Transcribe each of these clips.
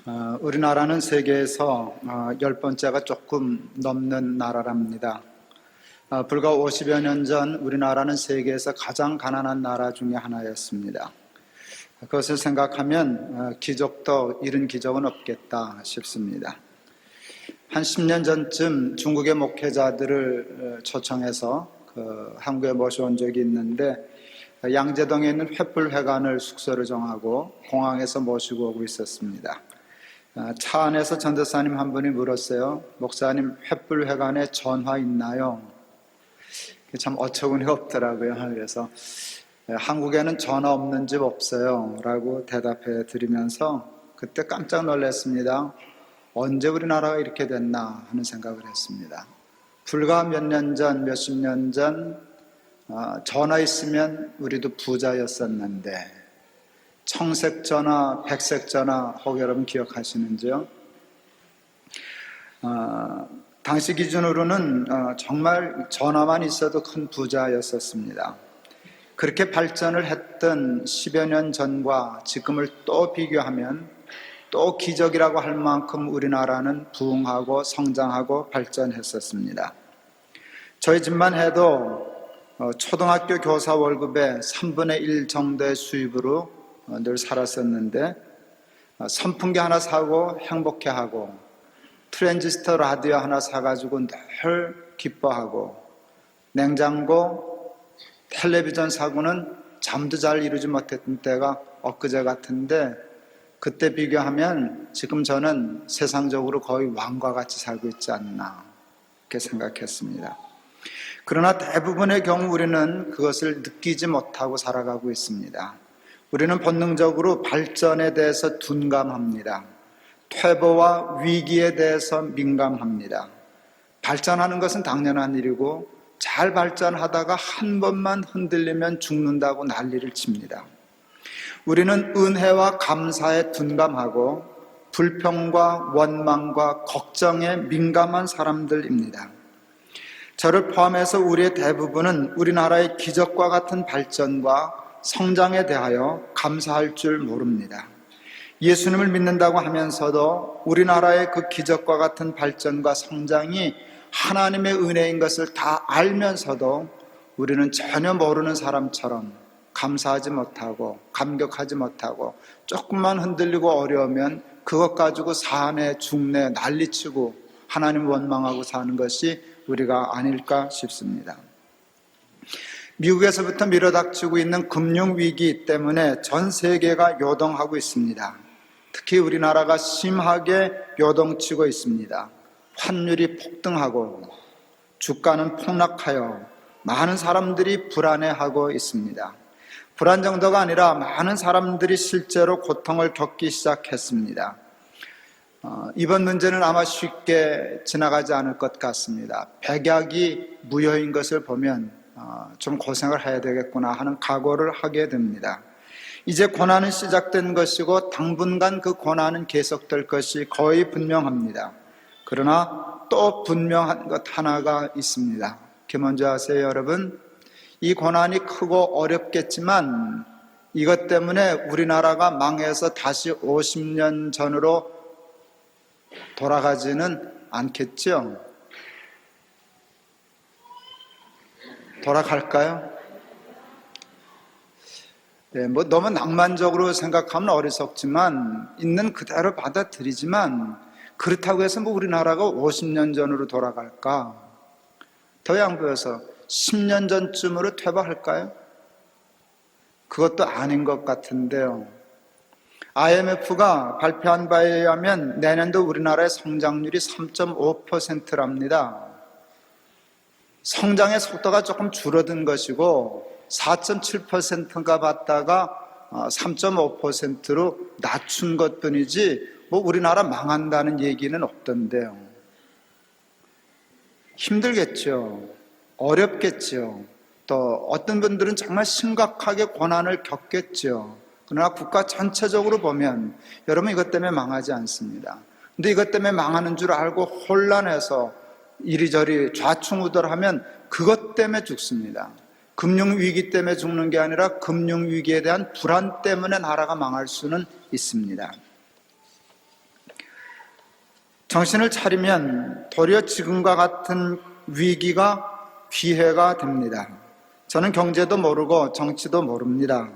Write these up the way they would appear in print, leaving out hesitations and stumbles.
우리나라는 세계에서 10번째가 조금 넘는 나라랍니다. 불과 50여 년 전 우리나라는 세계에서 가장 가난한 나라 중에 하나였습니다. 그것을 생각하면 기적도 이른 기적은 없겠다 싶습니다. 한 10년 전쯤 중국의 목회자들을 초청해서 한국에 모셔온 적이 있는데, 양재동에 있는 횃불회관을 숙소로 정하고 공항에서 모시고 오고 있었습니다. 차 안에서 전도사님 한 분이 물었어요. 목사님, 횃불회관에 전화 있나요? 참 어처구니가 없더라고요. 그래서 한국에는 전화 없는 집 없어요 라고 대답해 드리면서 그때 깜짝 놀랐습니다. 언제 우리나라가 이렇게 됐나 하는 생각을 했습니다. 불과 몇 년 전, 몇십 년 전 전화 있으면 우리도 부자였었는데, 청색전화, 백색전화 혹 여러분 기억하시는지요? 당시 기준으로는 정말 전화만 있어도 큰 부자였었습니다. 그렇게 발전을 했던 10여 년 전과 지금을 또 비교하면 또 기적이라고 할 만큼 우리나라는 부흥하고 성장하고 발전했었습니다. 저희 집만 해도 초등학교 교사 월급의 3분의 1 정도의 수입으로 늘 살았었는데, 선풍기 하나 사고 행복해하고 트랜지스터 라디오 하나 사가지고 늘 기뻐하고, 냉장고, 텔레비전 사고는 잠도 잘 이루지 못했던 때가 엊그제 같은데, 그때 비교하면 지금 저는 세상적으로 거의 왕과 같이 살고 있지 않나 이렇게 생각했습니다. 그러나 대부분의 경우 우리는 그것을 느끼지 못하고 살아가고 있습니다. 우리는 본능적으로 발전에 대해서 둔감합니다. 퇴보와 위기에 대해서 민감합니다. 발전하는 것은 당연한 일이고, 잘 발전하다가 한 번만 흔들리면 죽는다고 난리를 칩니다. 우리는 은혜와 감사에 둔감하고 불평과 원망과 걱정에 민감한 사람들입니다. 저를 포함해서 우리의 대부분은 우리나라의 기적과 같은 발전과 성장에 대하여 감사할 줄 모릅니다. 예수님을 믿는다고 하면서도 우리나라의 그 기적과 같은 발전과 성장이 하나님의 은혜인 것을 다 알면서도 우리는 전혀 모르는 사람처럼 감사하지 못하고 감격하지 못하고, 조금만 흔들리고 어려우면 그것 가지고 사내 중내 난리치고 하나님 원망하고 사는 것이 우리가 아닐까 싶습니다. 미국에서부터 밀어닥치고 있는 금융위기 때문에 전 세계가 요동하고 있습니다. 특히 우리나라가 심하게 요동치고 있습니다. 환율이 폭등하고 주가는 폭락하여 많은 사람들이 불안해하고 있습니다. 불안 정도가 아니라 많은 사람들이 실제로 고통을 겪기 시작했습니다. 이번 문제는 아마 쉽게 지나가지 않을 것 같습니다. 백약이 무효인 것을 보면 좀 고생을 해야 되겠구나 하는 각오를 하게 됩니다. 이제 고난은 시작된 것이고 당분간 그 고난은 계속될 것이 거의 분명합니다. 그러나 또 분명한 것 하나가 있습니다. 그게 뭔지 아세요, 여러분? 이 고난이 크고 어렵겠지만 이것 때문에 우리나라가 망해서 다시 50년 전으로 돌아가지는 않겠죠? 돌아갈까요? 네, 너무 낭만적으로 생각하면 어리석지만 있는 그대로 받아들이지만, 그렇다고 해서 우리나라가 50년 전으로 돌아갈까? 더 양보해서 10년 전쯤으로 퇴보할까요? 그것도 아닌 것 같은데요. IMF가 발표한 바에 의하면 내년도 우리나라의 성장률이 3.5%랍니다. 성장의 속도가 조금 줄어든 것이고 4.7%가 받다가 3.5%로 낮춘 것뿐이지 우리나라 망한다는 얘기는 없던데요. 힘들겠죠. 어렵겠죠. 또 어떤 분들은 정말 심각하게 고난을 겪겠죠. 그러나 국가 전체적으로 보면 여러분 이것 때문에 망하지 않습니다. 근데 이것 때문에 망하는 줄 알고 혼란해서 이리저리 좌충우돌하면 그것 때문에 죽습니다. 금융위기 때문에 죽는 게 아니라 금융위기에 대한 불안 때문에 나라가 망할 수는 있습니다. 정신을 차리면 도리어 지금과 같은 위기가 기회가 됩니다. 저는 경제도 모르고 정치도 모릅니다.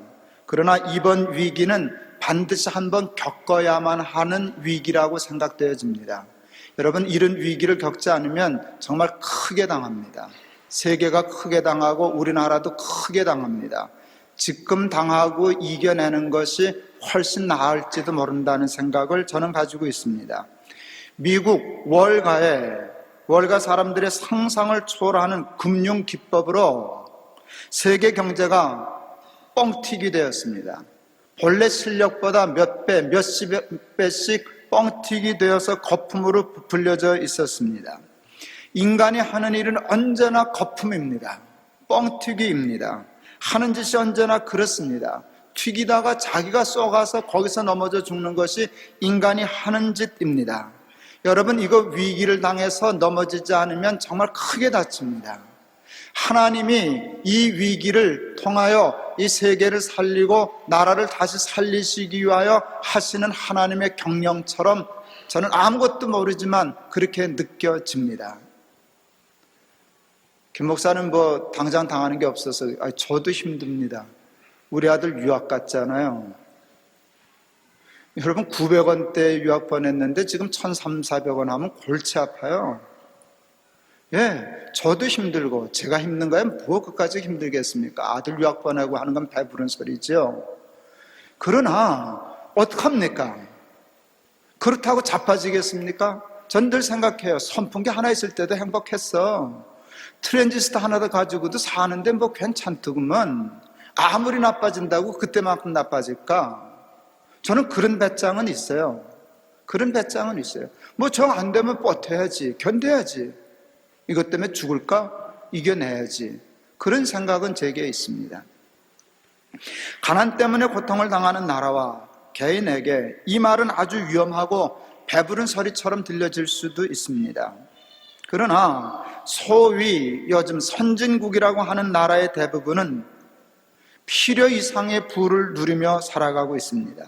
그러나 이번 위기는 반드시 한번 겪어야만 하는 위기라고 생각되어집니다. 여러분, 이런 위기를 겪지 않으면 정말 크게 당합니다. 세계가 크게 당하고 우리나라도 크게 당합니다. 지금 당하고 이겨내는 것이 훨씬 나을지도 모른다는 생각을 저는 가지고 있습니다. 미국 월가 사람들의 상상을 초월하는 금융 기법으로 세계 경제가 뻥튀기 되었습니다. 본래 실력보다 몇 배, 몇십 배씩 뻥튀기 되어서 거품으로 불려져 있었습니다. 인간이 하는 일은 언제나 거품입니다. 뻥튀기입니다. 하는 짓이 언제나 그렇습니다. 튀기다가 자기가 쏘가서 거기서 넘어져 죽는 것이 인간이 하는 짓입니다. 여러분, 이거 위기를 당해서 넘어지지 않으면 정말 크게 다칩니다. 하나님이 이 위기를 통하여 이 세계를 살리고 나라를 다시 살리시기 위하여 하시는 하나님의 경영처럼 저는 아무것도 모르지만 그렇게 느껴집니다. 김 목사는 뭐 당장 당하는 게 없어서 저도 힘듭니다. 우리 아들 유학 갔잖아요. 여러분, 900원대 유학 보냈는데 지금 1,300~400원 하면 골치 아파요. 예, 저도 힘들고 제가 힘든 거야 뭐 그까지 힘들겠습니까? 아들 유학 보내고 하는 건 배부른 소리죠. 그러나 어떡합니까? 그렇다고 자빠지겠습니까? 전 늘 생각해요. 선풍기 하나 있을 때도 행복했어. 트랜지스터 하나 더 가지고도 사는데 뭐 괜찮더구먼. 아무리 나빠진다고 그때만큼 나빠질까? 저는 그런 배짱은 있어요. 그런 배짱은 있어요. 뭐 정 안 되면 버텨야지, 견뎌야지. 이것 때문에 죽을까? 이겨내야지. 그런 생각은 제게 있습니다. 가난 때문에 고통을 당하는 나라와 개인에게 이 말은 아주 위험하고 배부른 소리처럼 들려질 수도 있습니다. 그러나 소위 요즘 선진국이라고 하는 나라의 대부분은 필요 이상의 부를 누리며 살아가고 있습니다.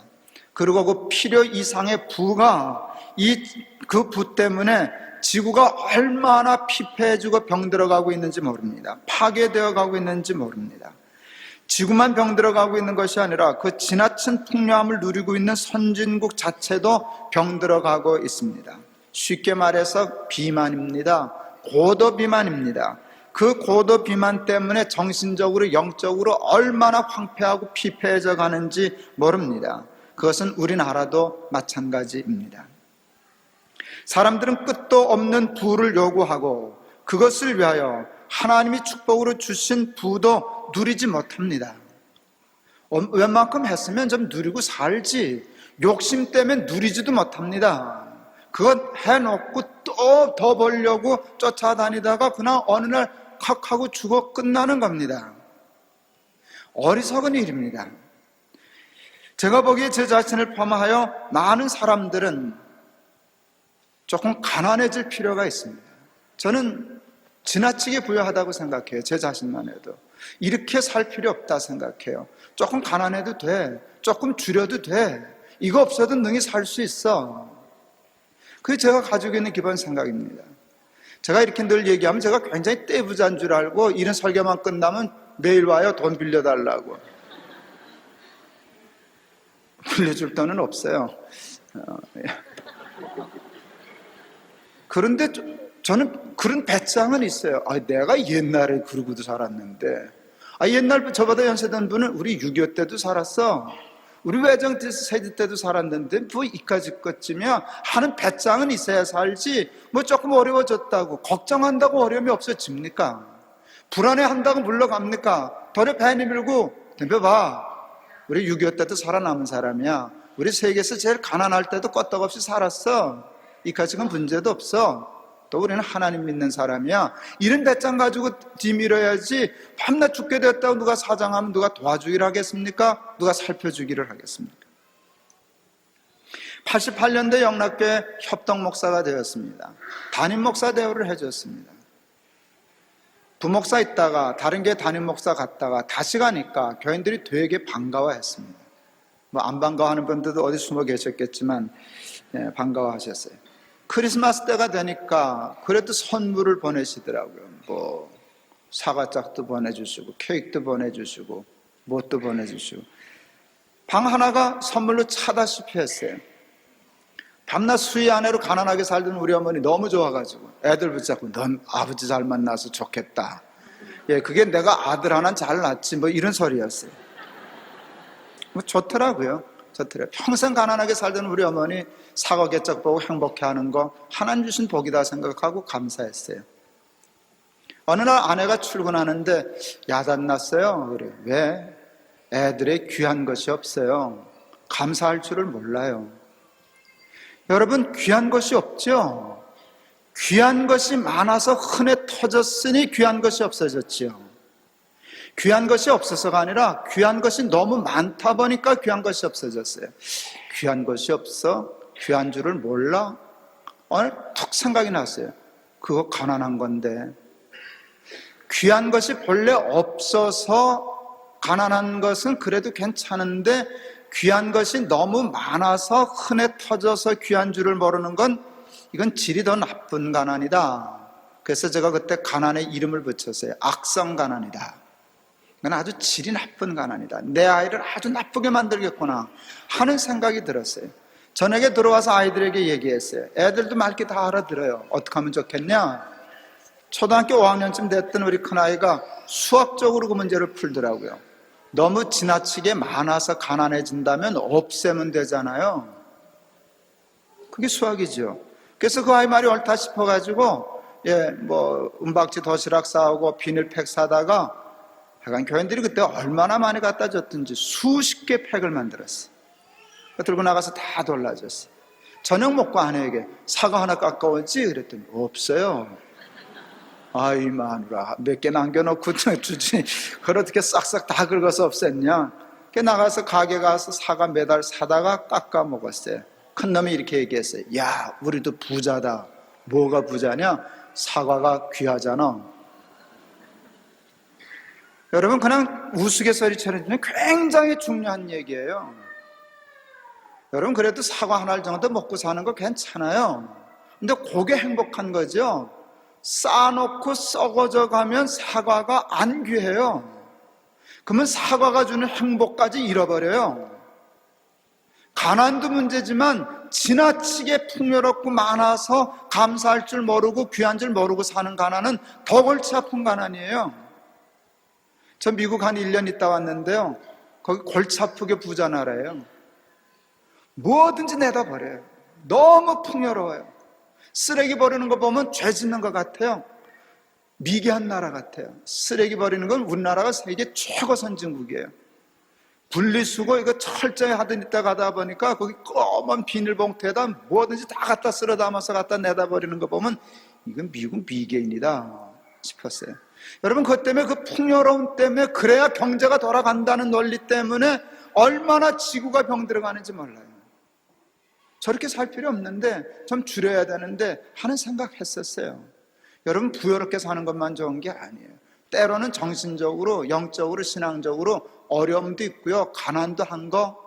그리고 그 필요 이상의 부가 그 부 때문에 지구가 얼마나 피폐해지고 병들어가고 있는지 모릅니다. 파괴되어 가고 있는지 모릅니다. 지구만 병들어가고 있는 것이 아니라 그 지나친 풍요함을 누리고 있는 선진국 자체도 병들어가고 있습니다. 쉽게 말해서 비만입니다. 고도 비만입니다. 그 고도 비만 때문에 정신적으로 영적으로 얼마나 황폐하고 피폐해져 가는지 모릅니다. 그것은 우리나라도 마찬가지입니다. 사람들은 끝도 없는 부를 요구하고 그것을 위하여 하나님이 축복으로 주신 부도 누리지 못합니다. 웬만큼 했으면 좀 누리고 살지, 욕심 때문에 누리지도 못합니다. 그것 해놓고 또 더 벌려고 쫓아다니다가 그냥 어느 날 칵 하고 죽어 끝나는 겁니다. 어리석은 일입니다. 제가 보기에 제 자신을 포함하여 많은 사람들은 조금 가난해질 필요가 있습니다. 저는 지나치게 부유하다고 생각해요. 제 자신만 해도. 이렇게 살 필요 없다 생각해요. 조금 가난해도 돼. 조금 줄여도 돼. 이거 없어도 능히 살 수 있어. 그게 제가 가지고 있는 기본 생각입니다. 제가 이렇게 늘 얘기하면 제가 굉장히 떼부자인 줄 알고 이런 설교만 끝나면 내일 와요. 돈 빌려달라고. 빌려줄 돈은 없어요. 그런데 저는 그런 배짱은 있어요. 내가 옛날에 그러고도 살았는데, 옛날 저보다 연세된 분은 우리 6.25 때도 살았어. 우리 외정 세대 때도 살았는데 뭐 이까짓 것쯤이야 하는 배짱은 있어야 살지. 뭐 조금 어려워졌다고 걱정한다고 어려움이 없어집니까? 불안해한다고 물러갑니까? 도리어 배 내밀고 덤벼봐. 우리 6.25 때도 살아남은 사람이야. 우리 세계에서 제일 가난할 때도 껐떡없이 살았어. 이까짓 건 문제도 없어. 또 우리는 하나님 믿는 사람이야. 이런 배짱 가지고 뒤밀어야지. 밤낮 죽게 되었다고 누가 사장하면 누가 도와주기를 하겠습니까? 누가 살펴주기를 하겠습니까? 88년도에 영락교회 협동 목사가 되었습니다. 담임 목사 대우를 해줬습니다. 부목사 있다가 다른 교회 담임 목사 갔다가 다시 가니까 교인들이 되게 반가워했습니다. 뭐 안 반가워하는 분들도 어디 숨어 계셨겠지만 반가워하셨어요. 크리스마스 때가 되니까 그래도 선물을 보내시더라고요. 뭐 사과짝도 보내주시고 케이크도 보내주시고 뭣도 보내주시고 방 하나가 선물로 차다시피 했어요. 밤낮 수위 아내로 가난하게 살던 우리 어머니 너무 좋아가지고 애들 붙잡고 넌 아버지 잘 만나서 좋겠다. 예, 그게 내가 아들 하나는 잘 낳지 뭐 이런 소리였어요. 뭐 좋더라고요. 평생 가난하게 살던 우리 어머니 사과 개짝 보고 행복해하는 거 하나님 주신 복이다 생각하고 감사했어요. 어느 날 아내가 출근하는데 야단났어요. 그래. 왜? 애들의 귀한 것이 없어요. 감사할 줄을 몰라요. 여러분, 귀한 것이 없죠? 귀한 것이 많아서 흔해 터졌으니 귀한 것이 없어졌지요. 귀한 것이 없어서가 아니라 귀한 것이 너무 많다 보니까 귀한 것이 없어졌어요. 귀한 것이 없어? 귀한 줄을 몰라? 오늘 툭 생각이 났어요. 그거 가난한 건데. 귀한 것이 본래 없어서 가난한 것은 그래도 괜찮은데 귀한 것이 너무 많아서 흔해 터져서 귀한 줄을 모르는 건 이건 질이 더 나쁜 가난이다. 그래서 제가 그때 가난의 이름을 붙였어요. 악성 가난이다. 이건 아주 질이 나쁜 가난이다. 내 아이를 아주 나쁘게 만들겠구나 하는 생각이 들었어요. 저녁에 들어와서 아이들에게 얘기했어요. 애들도 맑게 다 알아들어요. 어떻게 하면 좋겠냐? 초등학교 5학년쯤 됐던 우리 큰아이가 수학적으로 그 문제를 풀더라고요. 너무 지나치게 많아서 가난해진다면 없애면 되잖아요. 그게 수학이죠. 그래서 그 아이 말이 옳다 싶어가지고 은박지 도시락 싸오고 비닐팩 사다가 하여간 교인들이 그때 얼마나 많이 갖다 줬든지 수십 개 팩을 만들었어요. 들고 나가서 다 돌라줬어요. 저녁 먹고 아내에게 사과 하나 깎아오지? 그랬더니 없어요. 아이 마누라 몇 개 남겨놓고 주지 그걸 어떻게 싹싹 다 긁어서 없앴냐. 나가서 가게 가서 사과 매달 사다가 깎아 먹었어요. 큰놈이 이렇게 얘기했어요. 야, 우리도 부자다. 뭐가 부자냐? 사과가 귀하잖아. 여러분, 그냥 우스갯소리처럼 굉장히 중요한 얘기예요. 여러분, 그래도 사과 하나 정도 먹고 사는 거 괜찮아요. 근데 그게 행복한 거죠. 쌓아놓고 썩어져 가면 사과가 안 귀해요. 그러면 사과가 주는 행복까지 잃어버려요. 가난도 문제지만 지나치게 풍요롭고 많아서 감사할 줄 모르고 귀한 줄 모르고 사는 가난은 더 골치 아픈 가난이에요. 저 미국 한 1년 있다 왔는데요. 거기 골치 아프게 부자 나라예요. 뭐든지 내다 버려요. 너무 풍요로워요. 쓰레기 버리는 거 보면 죄 짓는 것 같아요. 미개한 나라 같아요. 쓰레기 버리는 건 우리나라가 세계 최고 선진국이에요. 분리수거 이거 철저히 하던 이따 가다 보니까 거기 검은 비닐봉투에다 뭐든지 다 갖다 쓸어 담아서 갖다 내다 버리는 거 보면 이건 미국 미개인이다 싶었어요. 여러분, 그것 때문에 그 풍요로움 때문에 그래야 경제가 돌아간다는 논리 때문에 얼마나 지구가 병들어가는지 몰라요. 저렇게 살 필요 없는데 좀 줄여야 되는데 하는 생각했었어요. 여러분, 부여롭게 사는 것만 좋은 게 아니에요. 때로는 정신적으로, 영적으로, 신앙적으로 어려움도 있고요. 가난도 한 거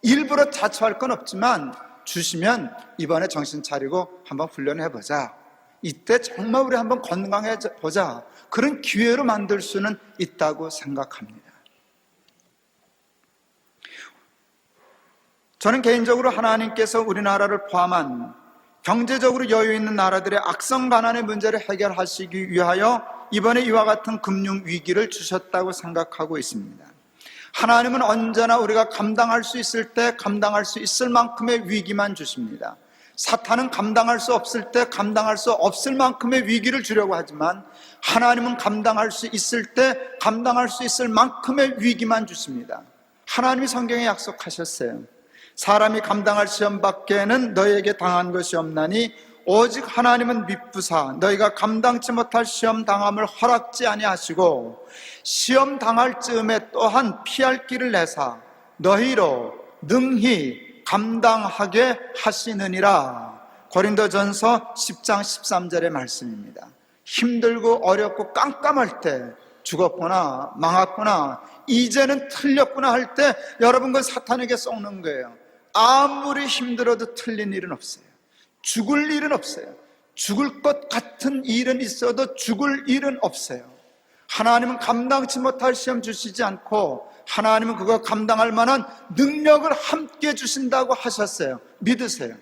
일부러 자처할 건 없지만 주시면 이번에 정신 차리고 한번 훈련해보자. 이때 정말 우리 한번 건강해보자. 그런 기회로 만들 수는 있다고 생각합니다. 저는 개인적으로 하나님께서 우리나라를 포함한 경제적으로 여유 있는 나라들의 악성 가난의 문제를 해결하시기 위하여 이번에 이와 같은 금융위기를 주셨다고 생각하고 있습니다. 하나님은 언제나 우리가 감당할 수 있을 때 감당할 수 있을 만큼의 위기만 주십니다. 사탄은 감당할 수 없을 때 감당할 수 없을 만큼의 위기를 주려고 하지만 하나님은 감당할 수 있을 때 감당할 수 있을 만큼의 위기만 주십니다. 하나님이 성경에 약속하셨어요. 사람이 감당할 시험 밖에는 너희에게 당한 것이 없나니 오직 하나님은 미쁘사 너희가 감당치 못할 시험 당함을 허락지 아니하시고 시험 당할 즈음에 또한 피할 길을 내사 너희로 능히 감당하게 하시느니라. 고린도전서 10장 13절의 말씀입니다. 힘들고 어렵고 깜깜할 때 죽었구나, 망했구나, 이제는 틀렸구나 할 때 여러분, 그건 사탄에게 썩는 거예요. 아무리 힘들어도 틀린 일은 없어요. 죽을 일은 없어요. 죽을 것 같은 일은 있어도 죽을 일은 없어요. 하나님은 감당치 못할 시험 주시지 않고 하나님은 그거 감당할 만한 능력을 함께 주신다고 하셨어요. 믿으세요.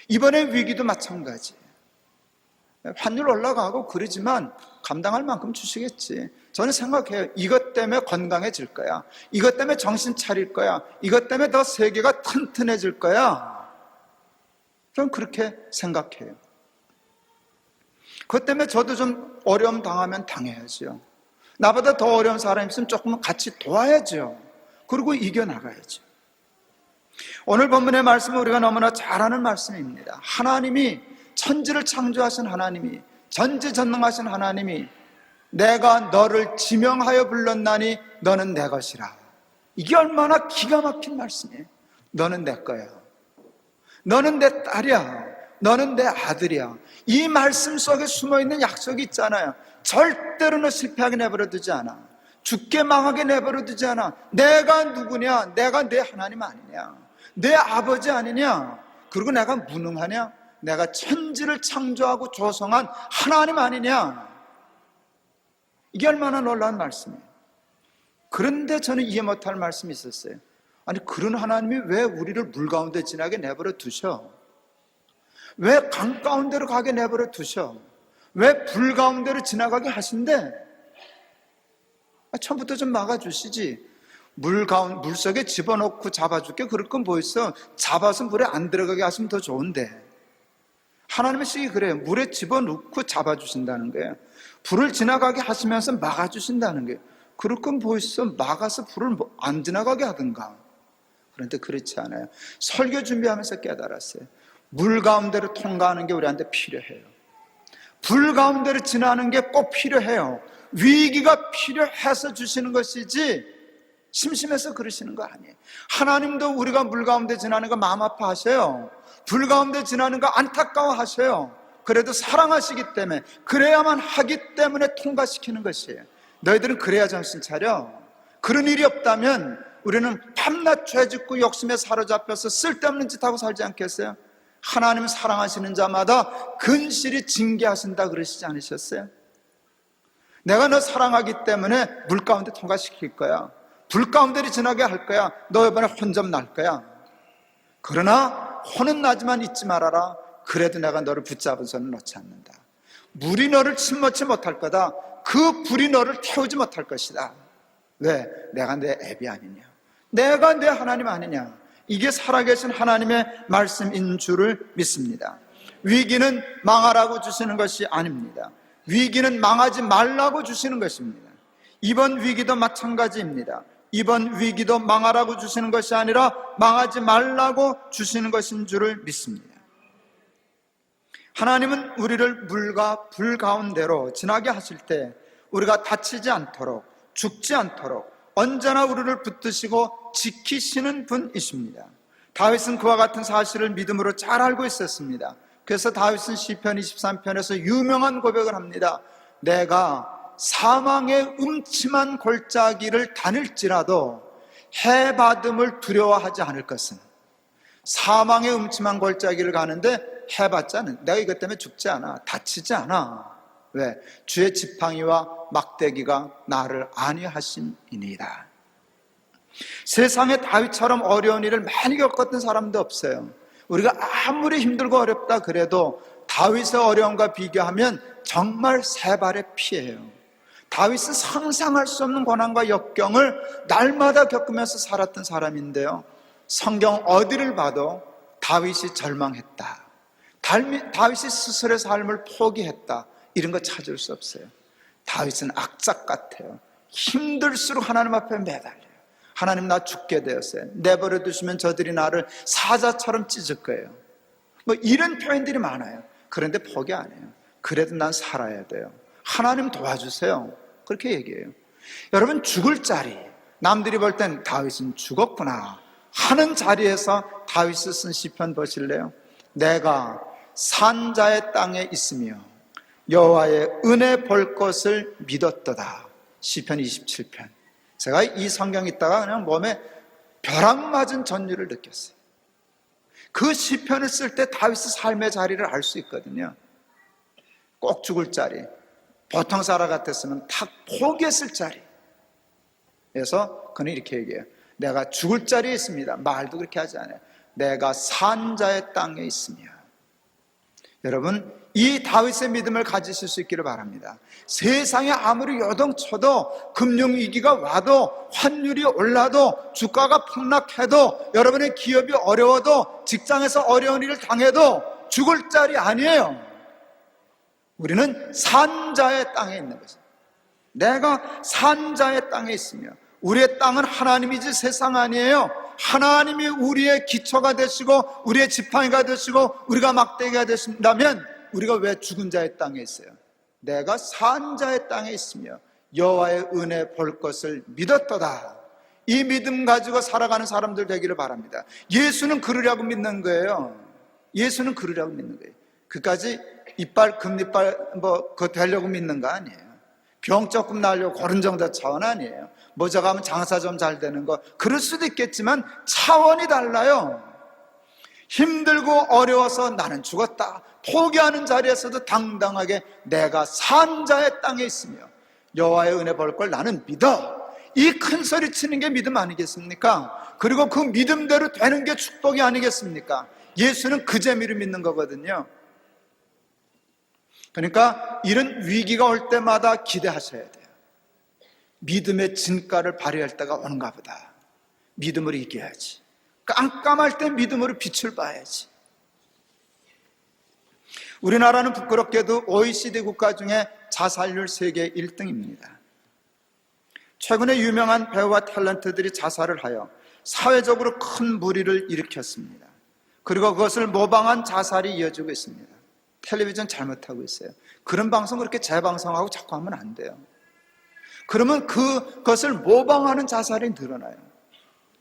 이번에 위기도 마찬가지예요. 환율 올라가고 그러지만 감당할 만큼 주시겠지. 저는 생각해요. 이것 때문에 건강해질 거야. 이것 때문에 정신 차릴 거야. 이것 때문에 더 세계가 튼튼해질 거야. 저는 그렇게 생각해요. 그것 때문에 저도 좀 어려움 당하면 당해야죠. 나보다 더 어려운 사람이 있으면 조금 같이 도와야죠. 그리고 이겨나가야죠. 오늘 본문의 말씀은 우리가 너무나 잘 아는 말씀입니다. 하나님이, 천지를 창조하신 하나님이, 전지전능하신 하나님이 내가 너를 지명하여 불렀나니 너는 내 것이라. 이게 얼마나 기가 막힌 말씀이에요. 너는 내 거야. 너는 내 딸이야. 너는 내 아들이야. 이 말씀 속에 숨어있는 약속이 있잖아요. 절대로 너 실패하게 내버려 두지 않아. 죽게 망하게 내버려 두지 않아. 내가 누구냐? 내가 내 하나님 아니냐? 내 아버지 아니냐? 그리고 내가 무능하냐? 내가 천지를 창조하고 조성한 하나님 아니냐? 이게 얼마나 놀라운 말씀이에요. 그런데 저는 이해 못할 말씀이 있었어요. 아니, 그런 하나님이 왜 우리를 물 가운데 지나게 내버려 두셔? 왜 강 가운데로 가게 내버려 두셔? 왜 불 가운데로 지나가게 하신대? 처음부터 좀 막아주시지. 물 속에 집어넣고 잡아줄게. 그럴 건 뭐 있어? 잡아서 물에 안 들어가게 하시면 더 좋은데. 하나님의 식이 그래요. 물에 집어넣고 잡아주신다는 거예요. 불을 지나가게 하시면서 막아주신다는 거예요. 그럴 건 뭐 있어? 막아서 불을 안 지나가게 하든가. 그런데 그렇지 않아요. 설교 준비하면서 깨달았어요. 물 가운데로 통과하는 게 우리한테 필요해요. 불 가운데로 지나는 게 꼭 필요해요. 위기가 필요해서 주시는 것이지 심심해서 그러시는 거 아니에요. 하나님도 우리가 물 가운데 지나는 거 마음 아파하셔요. 불 가운데 지나는 거 안타까워하셔요. 그래도 사랑하시기 때문에, 그래야만 하기 때문에 통과시키는 것이에요. 너희들은 그래야 정신 차려. 그런 일이 없다면 우리는 밤낮 죄짓고 욕심에 사로잡혀서 쓸데없는 짓 하고 살지 않겠어요? 하나님 사랑하시는 자마다 근실히 징계하신다 그러시지 않으셨어요? 내가 너 사랑하기 때문에 물 가운데 통과시킬 거야. 불 가운데를 지나게 할 거야. 너 이번에 혼 좀 날 거야. 그러나 혼은 나지만 잊지 말아라. 그래도 내가 너를 붙잡은 손을 놓지 않는다. 물이 너를 침몰치 못할 거다. 그 불이 너를 태우지 못할 것이다. 왜? 내가 내 애비 아니냐? 내가 내 하나님 아니냐? 이게 살아계신 하나님의 말씀인 줄을 믿습니다. 위기는 망하라고 주시는 것이 아닙니다. 위기는 망하지 말라고 주시는 것입니다. 이번 위기도 마찬가지입니다. 이번 위기도 망하라고 주시는 것이 아니라 망하지 말라고 주시는 것인 줄을 믿습니다. 하나님은 우리를 물과 불 가운데로 지나게 하실 때 우리가 다치지 않도록, 죽지 않도록 언제나 우리를 붙드시고 지키시는 분이십니다. 다윗은 그와 같은 사실을 믿음으로 잘 알고 있었습니다. 그래서 다윗은 시편 23편에서 유명한 고백을 합니다. 내가 사망의 음침한 골짜기를 다닐지라도 해받음을 두려워하지 않을 것은. 사망의 음침한 골짜기를 가는데 해봤자 내가 이것 때문에 죽지 않아. 다치지 않아. 왜? 주의 지팡이와 막대기가 나를 안위하심이니이다. 세상에 다윗처럼 어려운 일을 많이 겪었던 사람도 없어요. 우리가 아무리 힘들고 어렵다 그래도 다윗의 어려움과 비교하면 정말 세 발의 피예요. 다윗은 상상할 수 없는 고난과 역경을 날마다 겪으면서 살았던 사람인데요, 성경 어디를 봐도 다윗이 절망했다, 다윗이 스스로의 삶을 포기했다, 이런 거 찾을 수 없어요. 다윗은 악작 같아요. 힘들수록 하나님 앞에 매달려요. 하나님, 나 죽게 되었어요. 내버려 두시면 저들이 나를 사자처럼 찢을 거예요. 뭐 이런 표현들이 많아요. 그런데 포기 안 해요. 그래도 난 살아야 돼요. 하나님 도와주세요. 그렇게 얘기해요. 여러분, 죽을 자리, 남들이 볼 땐 다윗은 죽었구나 하는 자리에서 다윗이 쓴 시편 보실래요? 내가 산자의 땅에 있으며 여호와의 은혜 볼 것을 믿었도다. 시편 27편. 제가 이 성경 읽다가 그냥 몸에 벼락 맞은 전율을 느꼈어요. 그 시편을 쓸 때 다윗의 삶의 자리를 알 수 있거든요. 꼭 죽을 자리, 보통 사람 같았으면 탁 포기했을 자리. 그래서 그는 이렇게 얘기해요. 내가 죽을 자리에 있습니다. 말도 그렇게 하지 않아요. 내가 산 자의 땅에 있으며. 여러분, 이 다윗의 믿음을 가지실 수 있기를 바랍니다. 세상에 아무리 요동쳐도, 금융위기가 와도, 환율이 올라도, 주가가 폭락해도, 여러분의 기업이 어려워도, 직장에서 어려운 일을 당해도 죽을 자리 아니에요. 우리는 산자의 땅에 있는 것입니다. 내가 산자의 땅에 있으며, 우리의 땅은 하나님이지 세상 아니에요. 하나님이 우리의 기초가 되시고 우리의 지팡이가 되시고 우리가 막대기가 되신다면 우리가 왜 죽은 자의 땅에 있어요? 내가 산 자의 땅에 있으며 여호와의 은혜 볼 것을 믿었도다. 이 믿음 가지고 살아가는 사람들 되기를 바랍니다. 예수는 그러려고 믿는 거예요. 예수는 그러려고 믿는 거예요. 그까지 이빨 금리빨 그거 되려고 믿는 거 아니에요. 병 조금 나으려고 그런 정도 차원 아니에요. 모자 가면 장사 좀 잘 되는 거, 그럴 수도 있겠지만 차원이 달라요. 힘들고 어려워서 나는 죽었다 포기하는 자리에서도 당당하게 내가 산 자의 땅에 있으며 여호와의 은혜 볼 걸 나는 믿어. 이 큰 소리 치는 게 믿음 아니겠습니까? 그리고 그 믿음대로 되는 게 축복이 아니겠습니까? 예수는 그 재미를 믿는 거거든요. 그러니까 이런 위기가 올 때마다 기대하셔야 돼요. 믿음의 진가를 발휘할 때가 오는가 보다. 믿음으로 이겨야지. 깜깜할 때 믿음으로 빛을 봐야지. 우리나라는 부끄럽게도 OECD 국가 중에 자살률 세계 1등입니다. 최근에 유명한 배우와 탤런트들이 자살을 하여 사회적으로 큰 물의를 일으켰습니다. 그리고 그것을 모방한 자살이 이어지고 있습니다. 텔레비전 잘못하고 있어요. 그런 방송 그렇게 재방송하고 자꾸 하면 안 돼요. 그러면 그것을 모방하는 자살이 늘어나요.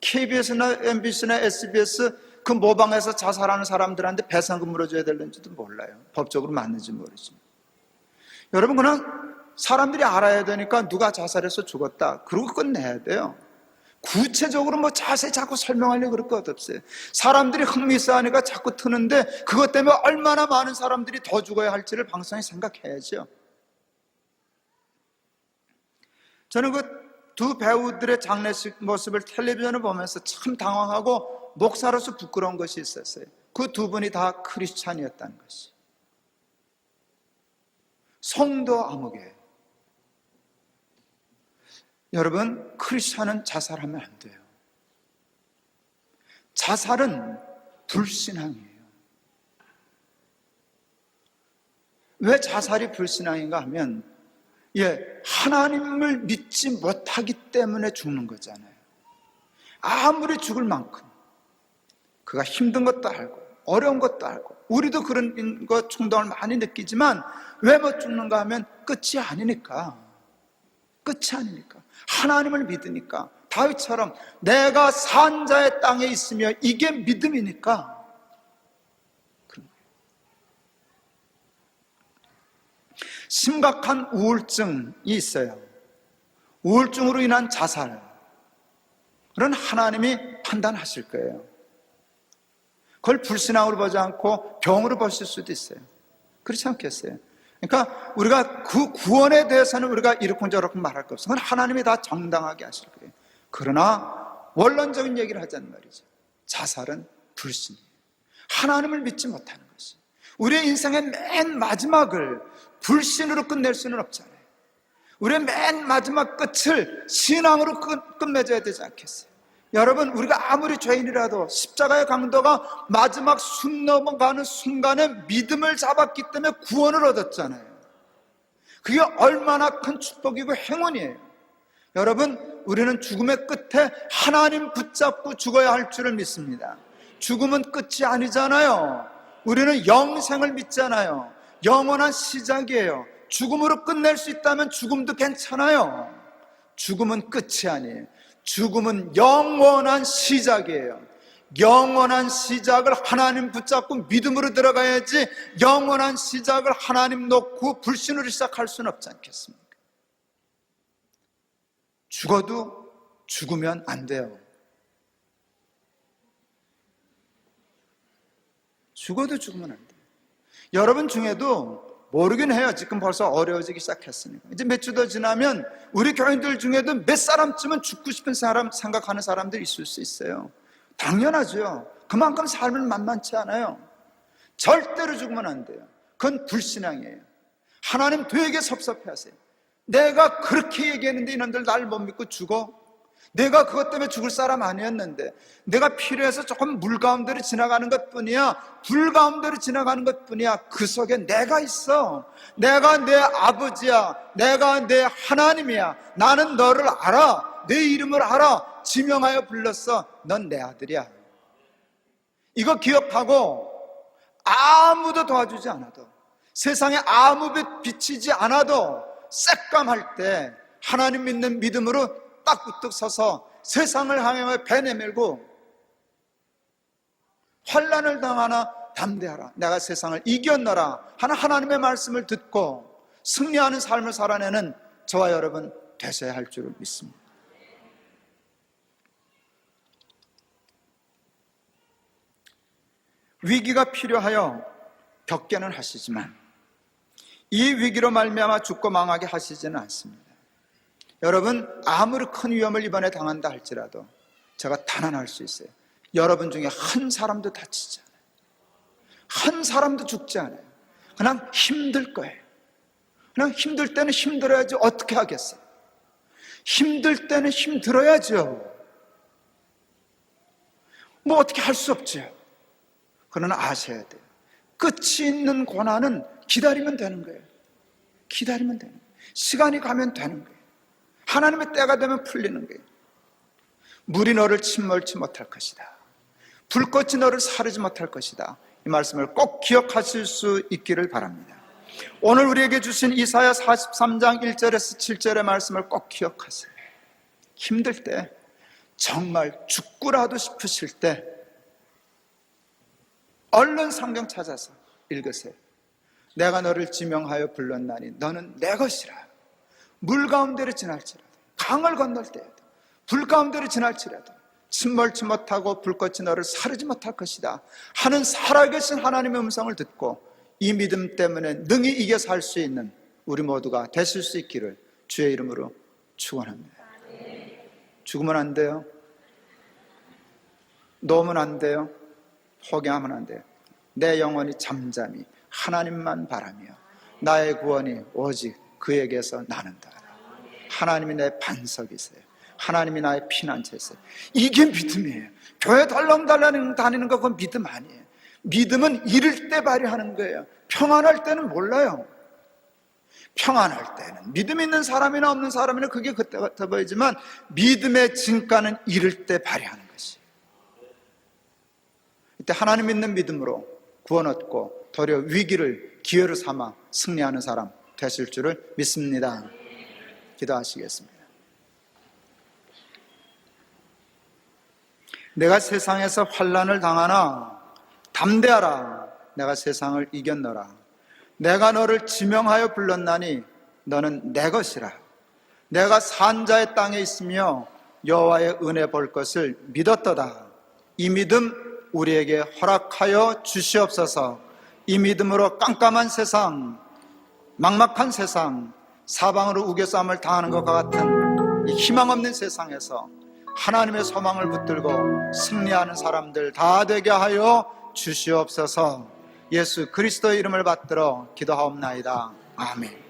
KBS나 MBC나 SBS 그 모방해서 자살하는 사람들한테 배상금 물어줘야 되는지도 몰라요. 법적으로 맞는지 모르지. 여러분, 그냥 사람들이 알아야 되니까 누가 자살해서 죽었다 그러고 끝내야 돼요. 구체적으로 자세히 자꾸 설명하려고 그럴 것 없어요. 사람들이 흥미있어 하니까 자꾸 트는데 그것 때문에 얼마나 많은 사람들이 더 죽어야 할지를 방송에 생각해야죠. 저는 그 두 배우들의 장례식 모습을 텔레비전을 보면서 참 당황하고 목사로서 부끄러운 것이 있었어요. 그 두 분이 다 크리스찬이었다는 것이. 성도 아무개. 여러분, 크리스찬은 자살하면 안 돼요. 자살은 불신앙이에요. 왜 자살이 불신앙인가 하면 하나님을 믿지 못하기 때문에 죽는 거잖아요. 아무리 죽을 만큼 그가 힘든 것도 알고 어려운 것도 알고 우리도 그런 것 충동을 많이 느끼지만 왜 못 죽는가 하면 끝이 아니니까. 끝이 아니니까. 하나님을 믿으니까. 다윗처럼 내가 산 자의 땅에 있으며 이게 믿음이니까 그런 거예요. 심각한 우울증이 있어요. 우울증으로 인한 자살은 하나님이 판단하실 거예요. 그걸 불신앙으로 보지 않고 병으로 보실 수도 있어요. 그렇지 않겠어요? 그러니까 우리가 그 구원에 대해서는 우리가 이렇게 말할 거 없어요. 그건 하나님이 다 정당하게 하실 거예요. 그러나 원론적인 얘기를 하자는 말이죠. 자살은 불신이에요. 하나님을 믿지 못하는 것이. 우리의 인생의 맨 마지막을 불신으로 끝낼 수는 없잖아요. 우리의 맨 마지막 끝을 신앙으로 끝맺어야 되지 않겠어요? 여러분, 우리가 아무리 죄인이라도 십자가의 강도가 마지막 숨 넘어가는 순간에 믿음을 잡았기 때문에 구원을 얻었잖아요. 그게 얼마나 큰 축복이고 행운이에요. 여러분, 우리는 죽음의 끝에 하나님 붙잡고 죽어야 할 줄을 믿습니다. 죽음은 끝이 아니잖아요. 우리는 영생을 믿잖아요. 영원한 시작이에요. 죽음으로 끝낼 수 있다면 죽음도 괜찮아요. 죽음은 끝이 아니에요. 죽음은 영원한 시작이에요. 영원한 시작을 하나님 붙잡고 믿음으로 들어가야지 영원한 시작을 하나님 놓고 불신으로 시작할 수는 없지 않겠습니까? 죽어도 죽으면 안 돼요. 죽어도 죽으면 안 돼요. 여러분 중에도 모르긴 해요. 지금 벌써 어려워지기 시작했으니까. 이제 몇 주 더 지나면 우리 교인들 중에도 몇 사람쯤은 죽고 싶은 사람 생각하는 사람들이 있을 수 있어요. 당연하죠. 그만큼 삶은 만만치 않아요. 절대로 죽으면 안 돼요. 그건 불신앙이에요. 하나님 되게 섭섭해하세요. 내가 그렇게 얘기했는데 이놈들 날 못 믿고 죽어? 내가 그것 때문에 죽을 사람 아니었는데, 내가 필요해서 조금 물 가운데로 지나가는 것 뿐이야, 불 가운데로 지나가는 것 뿐이야. 그 속에 내가 있어. 내가 내 아버지야. 내가 내 하나님이야. 나는 너를 알아. 내 이름을 알아. 지명하여 불렀어. 넌 내 아들이야. 이거 기억하고 아무도 도와주지 않아도, 세상에 아무 빛 비치지 않아도 새까말 때 하나님 믿는 믿음으로 딱 우뚝 서서 세상을 향해 배 내밀고 환난을 당하나 담대하라. 내가 세상을 이겼노라 하는 하나님의 말씀을 듣고 승리하는 삶을 살아내는 저와 여러분 되셔야 할 줄을 믿습니다. 위기가 필요하여 겪게는 하시지만 이 위기로 말미암아 죽고 망하게 하시지는 않습니다. 여러분, 아무리 큰 위험을 이번에 당한다 할지라도 제가 단언할 수 있어요. 여러분 중에 한 사람도 다치지 않아요. 한 사람도 죽지 않아요. 그냥 힘들 거예요. 그냥 힘들 때는 힘들어야지 어떻게 하겠어요? 힘들 때는 힘들어야죠. 뭐 어떻게 할 수 없죠. 그러나 아셔야 돼요. 끝이 있는 고난은 기다리면 되는 거예요. 기다리면 되는 거예요. 시간이 가면 되는 거예요. 하나님의 때가 되면 풀리는 거예요. 물이 너를 침몰치 못할 것이다. 불꽃이 너를 사르지 못할 것이다. 이 말씀을 꼭 기억하실 수 있기를 바랍니다. 오늘 우리에게 주신 이사야 43장 1절에서 7절의 말씀을 꼭 기억하세요. 힘들 때, 정말 죽고라도 싶으실 때 얼른 성경 찾아서 읽으세요. 내가 너를 지명하여 불렀나니 너는 내 것이라. 물 가운데를 지날지라도, 강을 건널 때에도, 불 가운데를 지날지라도 침몰치 못하고 불꽃이 너를 사르지 못할 것이다 하는 살아계신 하나님의 음성을 듣고 이 믿음 때문에 능히 이겨 살 수 있는 우리 모두가 되실 수 있기를 주의 이름으로 축원합니다. 죽으면 안 돼요. 놓으면 안 돼요. 포기하면 안 돼요. 내 영혼이 잠잠히 하나님만 바라며 나의 구원이 오직 그에게서 나는다. 하나님이 내 반석이세요. 하나님이 나의 피난처이세요. 이게 믿음이에요. 교회 덜렁덜렁 다니는 거 그건 믿음 아니에요. 믿음은 잃을 때 발휘하는 거예요. 평안할 때는 몰라요. 평안할 때는 믿음 있는 사람이나 없는 사람이나 그게 그때 같아 보이지만 믿음의 진가는 잃을 때 발휘하는 것이에요. 이때 하나님 믿는 믿음으로 구원 얻고 도리어 위기를 기회로 삼아 승리하는 사람 되실 줄을 믿습니다. 기도하시겠습니다. 내가 세상에서 환난을 당하나 담대하라. 내가 세상을 이겼노라. 내가 너를 지명하여 불렀나니 너는 내 것이라. 내가 산자의 땅에 있으며 여호와의 은혜 볼 것을 믿었도다. 이 믿음 우리에게 허락하여 주시옵소서. 이 믿음으로 깜깜한 세상, 막막한 세상, 사방으로 우겨싸움을 당하는 것과 같은 이 희망 없는 세상에서 하나님의 소망을 붙들고 승리하는 사람들 다 되게 하여 주시옵소서. 예수 그리스도의 이름을 받들어 기도하옵나이다. 아멘.